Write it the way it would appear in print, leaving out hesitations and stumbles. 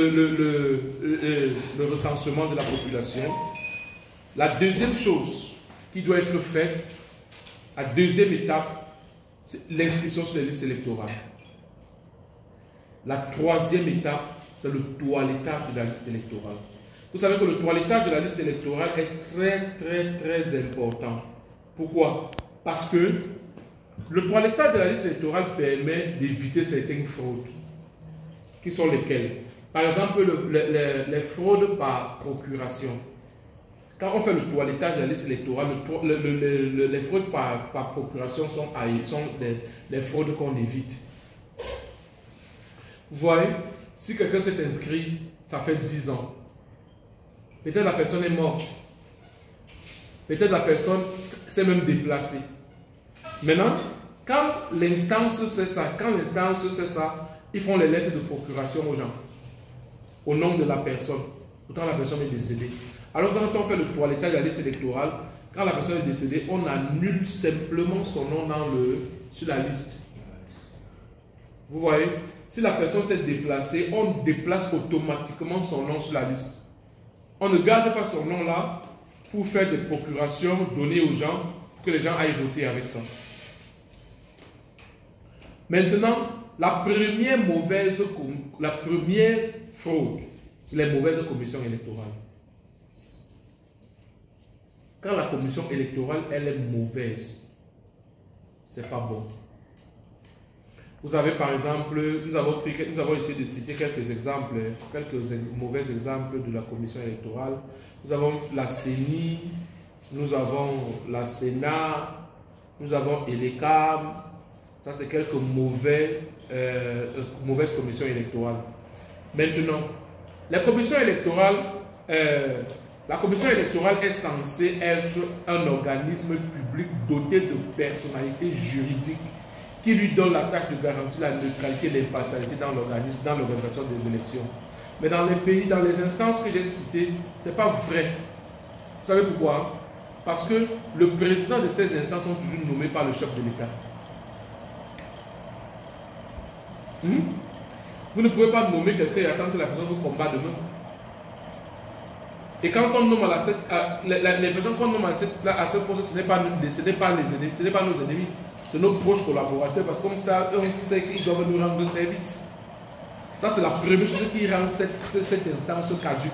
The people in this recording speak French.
le recensement de la population. La deuxième chose qui doit être faite, la deuxième étape, c'est l'inscription sur les listes électorales. La troisième étape, c'est le toilettage de la liste électorale. Vous savez que le toilettage de la liste électorale est très important. Pourquoi? Parce que le toilettage de la liste électorale permet d'éviter certaines fraudes. Qui sont lesquelles? Par exemple, les fraudes par procuration. Quand on fait le toilettage de la liste électorale, les fraudes par procuration sont les fraudes qu'on évite. Vous voyez, si quelqu'un s'est inscrit, ça fait 10 ans. Peut-être la personne est morte. Peut-être la personne s'est même déplacée. Maintenant, quand l'instance sait ça, ils font les lettres de procuration aux gens, au nom de la personne. Pourtant, la personne est décédée. Alors, quand on fait le toilettage de la liste électorale, quand la personne est décédée, on annule simplement son nom sur la liste. Vous voyez, si la personne s'est déplacée, on déplace automatiquement son nom sur la liste. On ne garde pas son nom là pour faire des procurations données aux gens, pour que les gens aillent voter avec ça. Maintenant, la première fraude, c'est les mauvaises commissions électorales. Quand la commission électorale, elle est mauvaise, c'est pas bon. Vous avez par exemple, nous avons essayé de citer quelques exemples, quelques mauvais exemples de la commission électorale. Nous avons la CENI, nous avons la Sénat, nous avons ELECAM. Ça, c'est quelques mauvaises commissions électorales. Maintenant, la commission électorale est censée être un organisme public doté de personnalité juridique qui lui donne la tâche de garantir la neutralité et l'impartialité dans l'organisation des élections. Mais dans les pays, dans les instances que j'ai citées, ce n'est pas vrai. Vous savez pourquoi? Parce que le président de ces instances sont toujours nommés par le chef de l'État. Vous ne pouvez pas nommer quelqu'un et attendre que la personne vous combat demain. Et quand on nomme les personnes qu'on nomme à ce poste, ce n'est pas nos ennemis, c'est nos proches collaborateurs, parce qu'on sait qu'ils doivent nous rendre service. Ça, c'est la première chose qui rend cette instance caduque.